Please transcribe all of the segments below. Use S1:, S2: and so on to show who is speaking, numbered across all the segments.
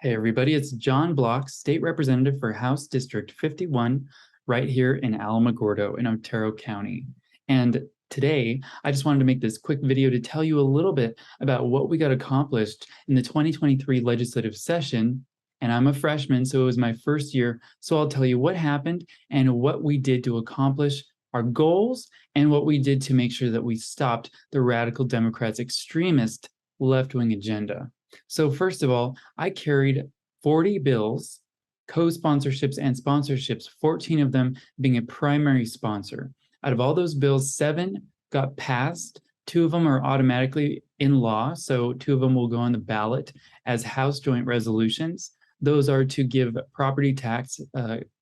S1: Hey everybody, it's John Block, State Representative for House District 51, right here in Alamogordo in Otero County. And today, I just wanted to make this quick video to tell you a little bit about what we got accomplished in the 2023 legislative session. And I'm a freshman, so it was my first year. So I'll tell you what happened and what we did to accomplish our goals and what we did to make sure that we stopped the radical Democrats' extremist left-wing agenda. So first of all, I carried 40 bills, co-sponsorships and sponsorships, 14 of them being a primary sponsor. Out of all those bills, 7 got passed. 2 of them are automatically in law, so 2 of them will go on the ballot as House joint resolutions. Those are to give property tax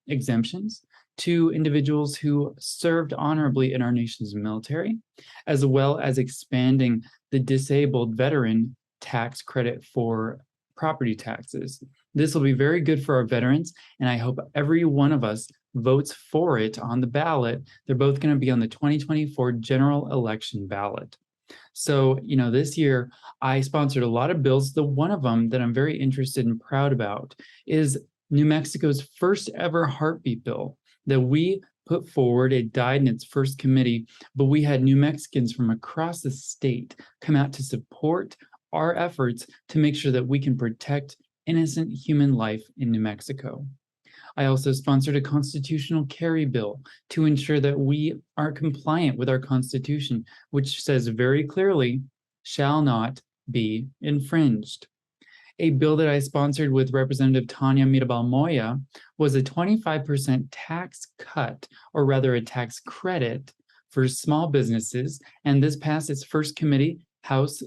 S1: exemptions to individuals who served honorably in our nation's military, as well as expanding the disabled veteran tax credit for property taxes. This will be very good for our veterans, and I hope every one of us votes for it on the ballot. They're both going to be on the 2024 general election ballot. So, this year I sponsored a lot of bills. The one of them that I'm very interested and proud about is New Mexico's first ever heartbeat bill that we put forward. It died in its first committee, but we had New Mexicans from across the state come out to support our efforts to make sure that we can protect innocent human life in New Mexico. I also sponsored a constitutional carry bill to ensure that we are compliant with our Constitution, which says very clearly, shall not be infringed. A bill that I sponsored with Representative Tanya Mirabal Moya was a 25% tax cut, or rather a tax credit for small businesses, and this passed its first committee, House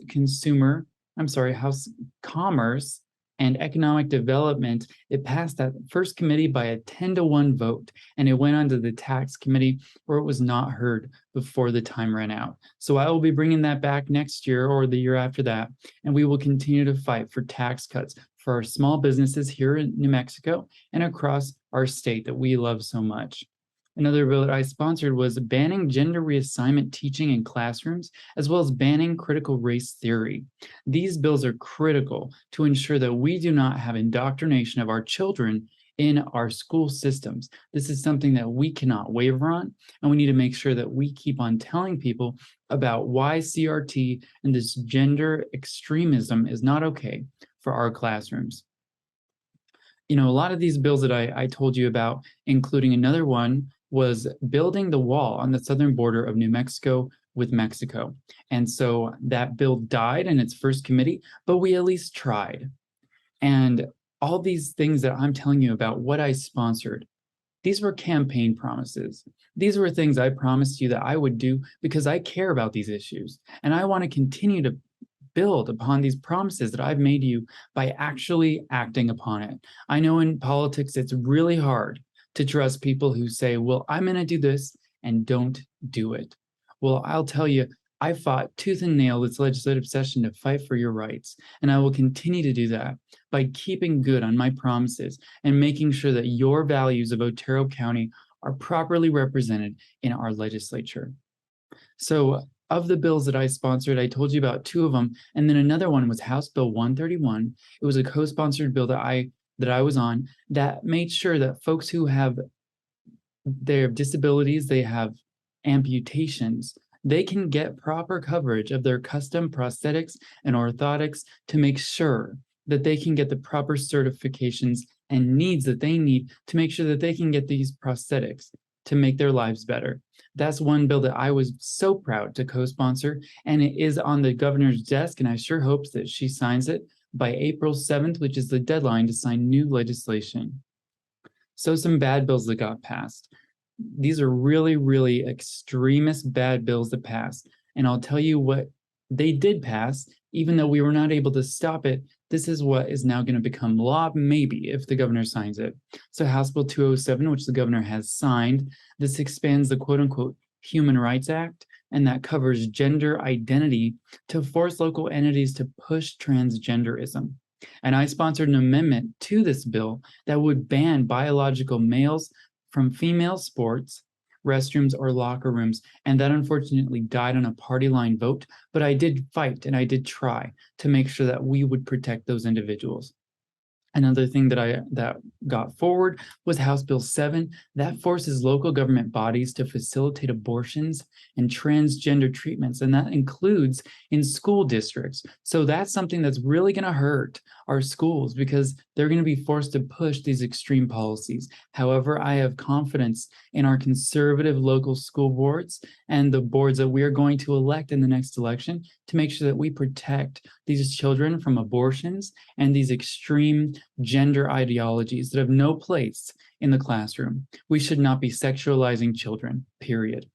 S1: Commerce and Economic Development. It passed that first committee by a 10-to-1 vote, and it went on to the tax committee where it was not heard before the time ran out. So I will be bringing that back next year or the year after that, and we will continue to fight for tax cuts for our small businesses here in New Mexico and across our state that we love so much. Another bill that I sponsored was banning gender reassignment teaching in classrooms, as well as banning critical race theory. These bills are critical to ensure that we do not have indoctrination of our children in our school systems. This is something that we cannot waver on, and we need to make sure that we keep on telling people about why CRT and this gender extremism is not okay for our classrooms. A lot of these bills that I told you about, including another one, was building the wall on the southern border of New Mexico with Mexico. And so that bill died in its first committee, but we at least tried. And all these things that I'm telling you about, what I sponsored, these were campaign promises. These were things I promised you that I would do because I care about these issues. And I want to continue to build upon these promises that I've made you by actually acting upon it. I know in politics, it's really hard to trust people who say, well, I'm going to do this and don't do it. Well, I'll tell you, I fought tooth and nail this legislative session to fight for your rights, and I will continue to do that by keeping good on my promises and making sure that your values of Otero County are properly represented in our legislature. So of the bills that I sponsored, I told you about 2 of them, and then another one was House Bill 131. It was a co-sponsored bill that I was on that made sure that folks who have their disabilities, they have amputations, they can get proper coverage of their custom prosthetics and orthotics to make sure that they can get the proper certifications and needs that they need to make sure that they can get these prosthetics to make their lives better. That's one bill that I was so proud to co-sponsor, and it is on the governor's desk, and I sure hope that she signs it by April 7th, which is the deadline to sign new legislation. So some bad bills that got passed. These are really, really extremist bad bills that passed. And I'll tell you what they did pass, even though we were not able to stop it. This is what is now going to become law, maybe, if the governor signs it. So House Bill 207, which the governor has signed, this expands the quote-unquote Human Rights Act, and that covers gender identity to force local entities to push transgenderism. And I sponsored an amendment to this bill that would ban biological males from female sports, restrooms, or locker rooms, and that unfortunately died on a party line vote, but I did fight and I did try to make sure that we would protect those individuals. Another thing that got forward was House Bill 7 that forces local government bodies to facilitate abortions and transgender treatments, and that includes in school districts. So that's something that's really going to hurt our schools because they're going to be forced to push these extreme policies. However, I have confidence in our conservative local school boards and the boards that we are going to elect in the next election to make sure that we protect these children from abortions and these extreme gender ideologies that have no place in the classroom. We should not be sexualizing children, period.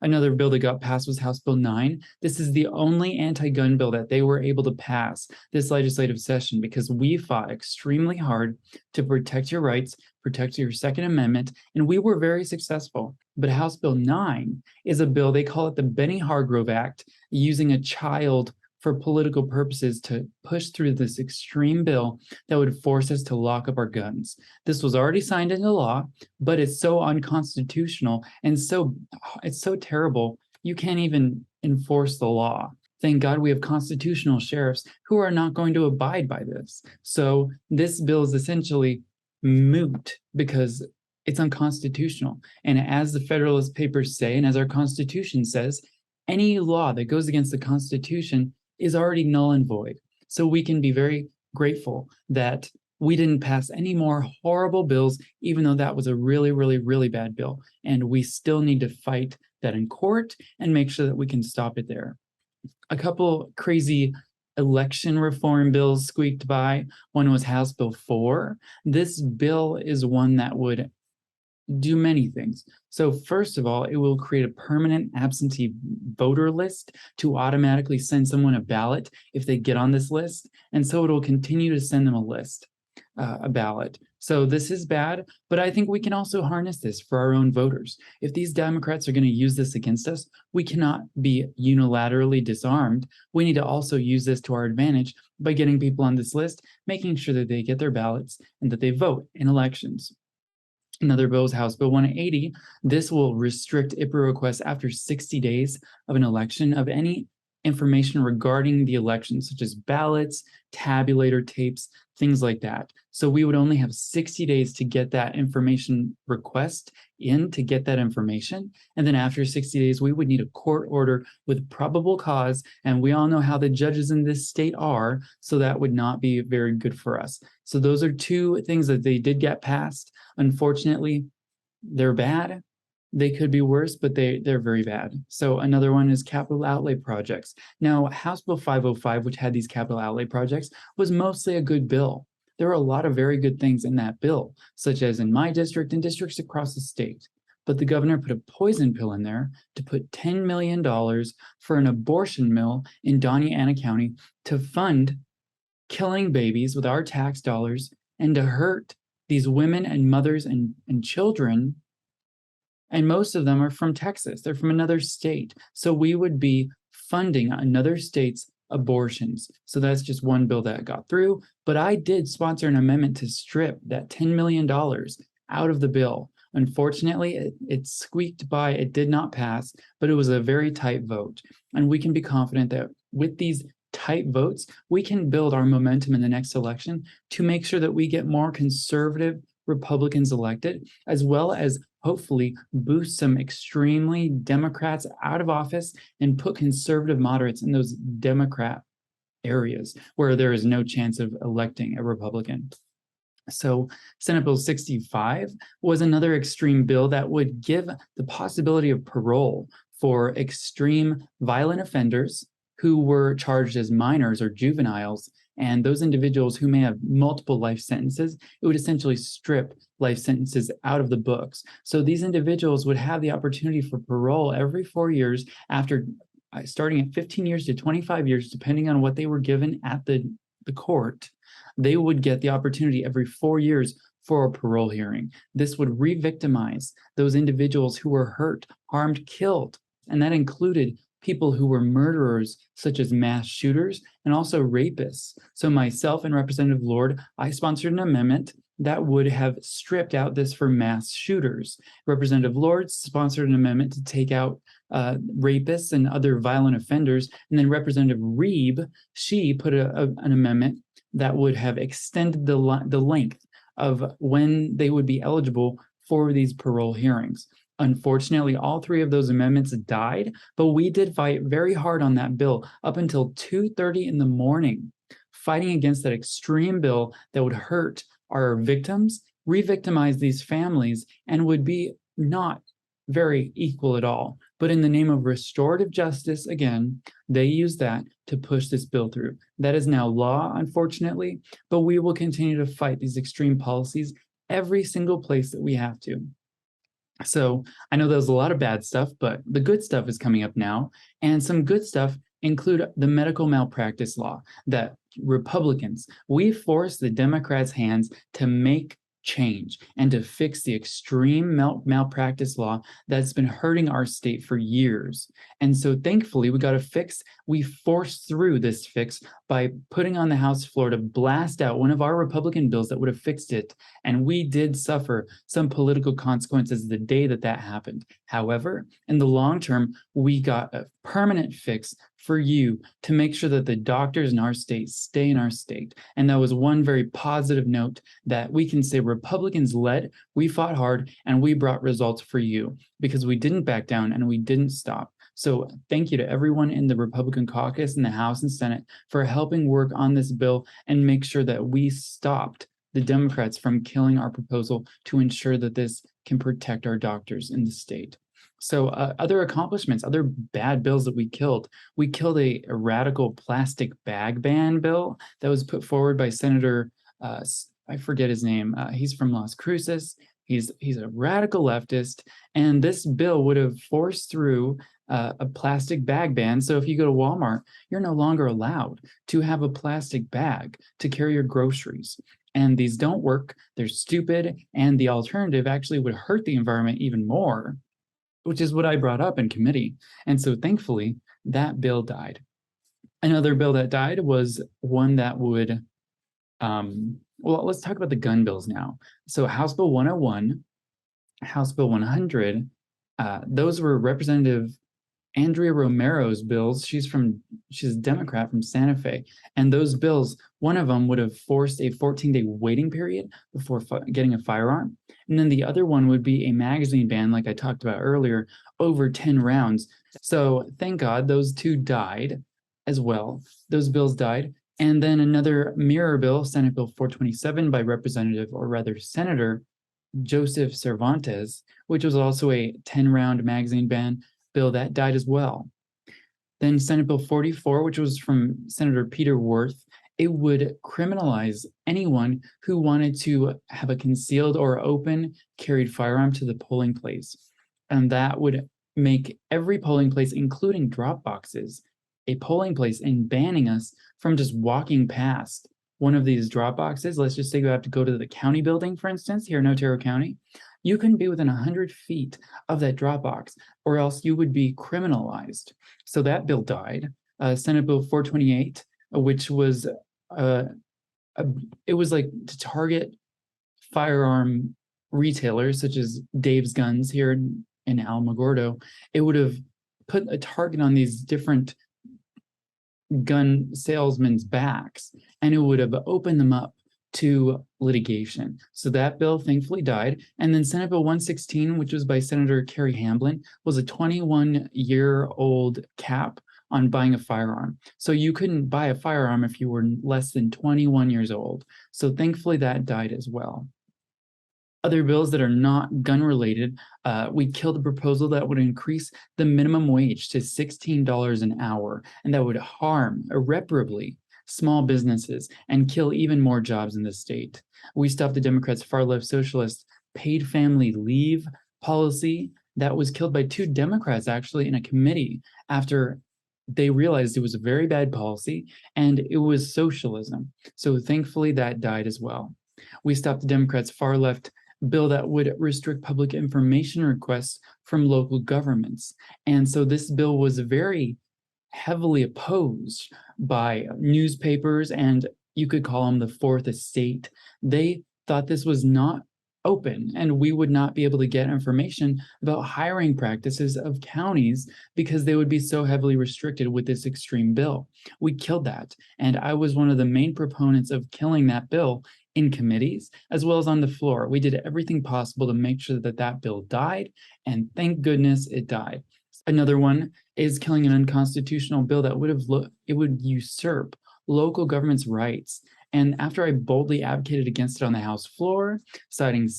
S1: Another bill that got passed was House Bill 9. This is the only anti-gun bill that they were able to pass this legislative session because we fought extremely hard to protect your rights, protect your Second Amendment, and we were very successful. But House Bill 9 is a bill, they call it the Benny Hargrove Act, using a child for political purposes to push through this extreme bill that would force us to lock up our guns. This was already signed into law, but it's so unconstitutional and it's so terrible, you can't even enforce the law. Thank God we have constitutional sheriffs who are not going to abide by this. So this bill is essentially moot because it's unconstitutional. And as the Federalist Papers say, and as our Constitution says, any law that goes against the Constitution is already null and void. So we can be very grateful that we didn't pass any more horrible bills, even though that was a really, really, really bad bill. And we still need to fight that in court and make sure that we can stop it there. A couple crazy election reform bills squeaked by. One was House Bill 4. This bill is one that would do many things. So first of all, it will create a permanent absentee voter list to automatically send someone a ballot if they get on this list. And so it'll continue to send them a ballot. So this is bad, but I think we can also harness this for our own voters. If these Democrats are going to use this against us, we cannot be unilaterally disarmed. We need to also use this to our advantage by getting people on this list, making sure that they get their ballots and that they vote in elections. Another bill is House Bill 180. This will restrict IPRA requests after 60 days of an election of any information regarding the election, such as ballots, tabulator tapes, things like that. So we would only have 60 days to get that information request in to get that information. And then after 60 days, we would need a court order with probable cause. And we all know how the judges in this state are. So that would not be very good for us. So those are two things that they did get passed. Unfortunately, they're bad. They could be worse, but they're very bad. So another one is capital outlay projects. Now, House Bill 505, which had these capital outlay projects, was mostly a good bill. There are a lot of very good things in that bill, such as in my district and districts across the state. But the governor put a poison pill in there to put $10 million for an abortion mill in Doña County to fund killing babies with our tax dollars and to hurt these women and mothers and children. And most of them are from Texas. They're from another state. So we would be funding another state's abortions. So that's just one bill that got through. But I did sponsor an amendment to strip that $10 million out of the bill. Unfortunately, it squeaked by. It did not pass, but it was a very tight vote. And we can be confident that with these tight votes, we can build our momentum in the next election to make sure that we get more conservative Republicans elected, as well as hopefully boost some extremely Democrats out of office and put conservative moderates in those Democrat areas where there is no chance of electing a Republican. So Senate Bill 65 was another extreme bill that would give the possibility of parole for extreme violent offenders who were charged as minors or juveniles, and those individuals who may have multiple life sentences. It would essentially strip life sentences out of the books. So these individuals would have the opportunity for parole every 4 years after starting at 15 years to 25 years, depending on what they were given at the court. They would get the opportunity every 4 years for a parole hearing. This would re-victimize those individuals who were hurt, harmed, killed, and that included people who were murderers, such as mass shooters, and also rapists. So myself and Representative Lord, I sponsored an amendment that would have stripped out this for mass shooters. Representative Lord sponsored an amendment to take out rapists and other violent offenders. And then Representative Reeb, she put an amendment that would have extended the length of when they would be eligible for these parole hearings. Unfortunately, all three of those amendments died, but we did fight very hard on that bill up until 2:30 in the morning, fighting against that extreme bill that would hurt our victims, re-victimize these families, and would be not very equal at all. But in the name of restorative justice, again, they use that to push this bill through. That is now law, unfortunately, but we will continue to fight these extreme policies every single place that we have to. So I know there's a lot of bad stuff, but the good stuff is coming up now. And some good stuff include the medical malpractice law that Republicans, we forced the Democrats' hands to make change and to fix the extreme malpractice law that's been hurting our state for years. And so thankfully we got a fix. We forced through this fix by putting on the House floor to blast out one of our Republican bills that would have fixed it. And we did suffer some political consequences the day that that happened. However, in the long term, we got a permanent fix for you to make sure that the doctors in our state stay in our state. And that was one very positive note that we can say Republicans led, we fought hard, and we brought results for you because we didn't back down and we didn't stop. So thank you to everyone in the Republican caucus in the House and Senate for helping work on this bill and make sure that we stopped the Democrats from killing our proposal to ensure that this can protect our doctors in the state. So other accomplishments, other bad bills that we killed a radical plastic bag ban bill that was put forward by Senator, I forget his name. He's from Las Cruces. He's a radical leftist. And this bill would have forced through a plastic bag ban. So if you go to Walmart, you're no longer allowed to have a plastic bag to carry your groceries. And these don't work. They're stupid. And the alternative actually would hurt the environment even more, which is what I brought up in committee. And so thankfully, that bill died. Another bill that died was one that would, well, let's talk about the gun bills now. So House Bill 101, House Bill 100, those were Representative Andrea Romero's bills. She's a Democrat from Santa Fe. And those bills, one of them would have forced a 14-day waiting period before getting a firearm. And then the other one would be a magazine ban, like I talked about earlier, over 10 rounds. So thank God those two died as well. Those bills died. And then another mirror bill, Senate Bill 427 by Representative, or rather Senator Joseph Cervantes, which was also a 10-round magazine ban bill that died as well. Then Senate Bill 44, which was from Senator Peter Worth, it would criminalize anyone who wanted to have a concealed or open carried firearm to the polling place. And that would make every polling place, including drop boxes, a polling place, and banning us from just walking past one of these drop boxes. Let's just say you have to go to the county building, for instance, here in Otero County. You couldn't be within 100 feet of that drop box, or else you would be criminalized. So that bill died. Senate Bill 428, which was it was like to target firearm retailers such as Dave's Guns here in Alamogordo. It would have put a target on these different gun salesmen's backs, and it would have opened them up to litigation. So that bill thankfully died. And then Senate Bill 116, which was by Senator Kerry Hamblin, was a 21-year-old cap on buying a firearm. So you couldn't buy a firearm if you were less than 21 years old. So thankfully that died as well. Other bills that are not gun-related, we killed a proposal that would increase the minimum wage to $16 an hour, and that would harm irreparably small businesses and kill even more jobs in the state. We stopped the Democrats' far-left socialist paid family leave policy that was killed by two Democrats actually in a committee after they realized it was a very bad policy and it was socialism. So thankfully that died as well. We stopped the Democrats' far-left bill that would restrict public information requests from local governments. And so this bill was very heavily opposed by newspapers, and you could call them the Fourth Estate. They thought this was not open, and we would not be able to get information about hiring practices of counties because they would be so heavily restricted with this extreme bill. We killed that, and I was one of the main proponents of killing that bill in committees as well as on the floor. We did everything possible to make sure that that bill died, and thank goodness it died. Another one is killing an unconstitutional bill that would usurp local government's rights. And after I boldly advocated against it on the House floor, citing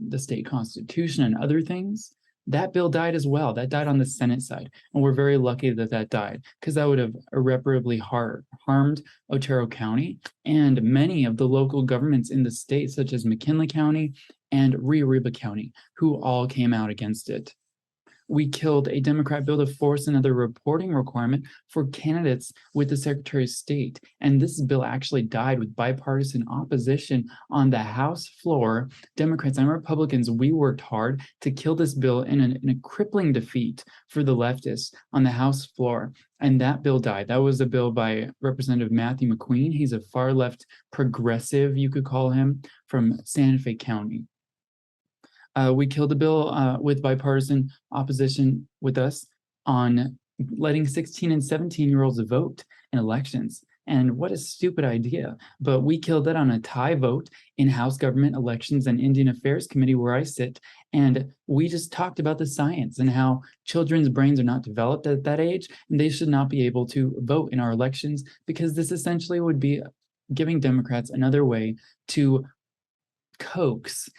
S1: the state constitution and other things, that bill died as well. That died on the Senate side. And we're very lucky that that died, because that would have irreparably harmed Otero County and many of the local governments in the state, such as McKinley County and Rio Arriba County, who all came out against it. We killed a Democrat bill to force another reporting requirement for candidates with the Secretary of State. And this bill actually died with bipartisan opposition on the House floor. Democrats and Republicans, we worked hard to kill this bill in a crippling defeat for the leftists on the House floor. And that bill died. That was a bill by Representative Matthew McQueen. He's a far left progressive, you could call him, from Santa Fe County. We killed a bill with bipartisan opposition with us on letting 16 and 17-year-olds vote in elections. And what a stupid idea. But we killed it on a tie vote in House Government Elections and Indian Affairs Committee, where I sit. And we just talked about the science and how children's brains are not developed at that age, and they should not be able to vote in our elections, because this essentially would be giving Democrats another way to coax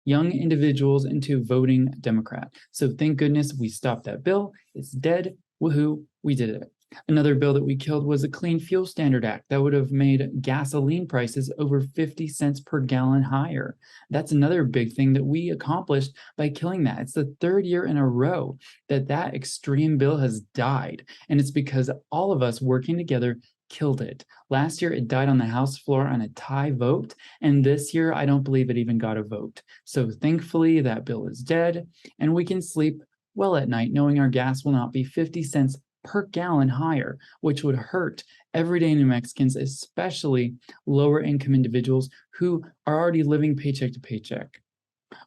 S1: young individuals into voting Democrat. So thank goodness we stopped that bill. It's dead. Woohoo, we did it. Another bill that we killed was a Clean Fuel Standard Act that would have made gasoline prices over 50 cents per gallon higher. That's another big thing that we accomplished by killing that. It's the third year in a row that that extreme bill has died. And it's because all of us working together killed it. Last year, it died on the House floor on a tie vote, and this year, I don't believe it even got a vote. So thankfully, that bill is dead, and we can sleep well at night knowing our gas will not be 50 cents per gallon higher, which would hurt everyday New Mexicans, especially lower income individuals who are already living paycheck to paycheck.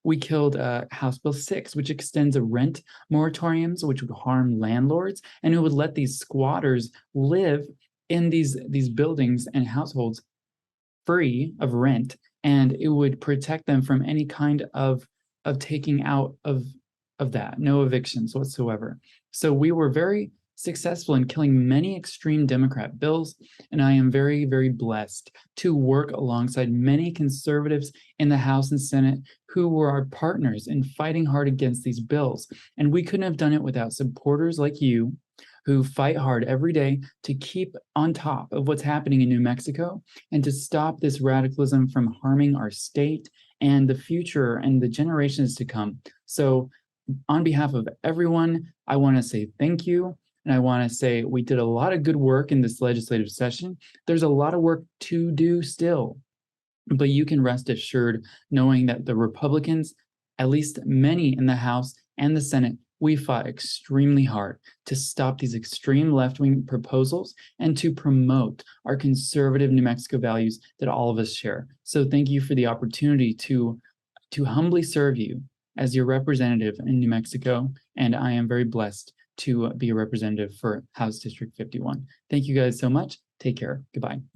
S1: We killed House Bill 6, which extends a rent moratoriums, which would harm landlords, and it would let these squatters live in these buildings and households free of rent, and it would protect them from any kind of taking out of that, no evictions whatsoever. So we were very successful in killing many extreme Democrat bills, and I am very, very blessed to work alongside many conservatives in the House and Senate who were our partners in fighting hard against these bills. And we couldn't have done it without supporters like you, who fight hard every day to keep on top of what's happening in New Mexico and to stop this radicalism from harming our state and the future and the generations to come. So on behalf of everyone, I want to say thank you. And I want to say we did a lot of good work in this legislative session. There's a lot of work to do still, but you can rest assured knowing that the Republicans, at least many in the House and the Senate, we fought extremely hard to stop these extreme left-wing proposals and to promote our conservative New Mexico values that all of us share. So thank you for the opportunity to humbly serve you as your representative in New Mexico. And I am very blessed to be a representative for House District 51. Thank you guys so much. Take care. Goodbye.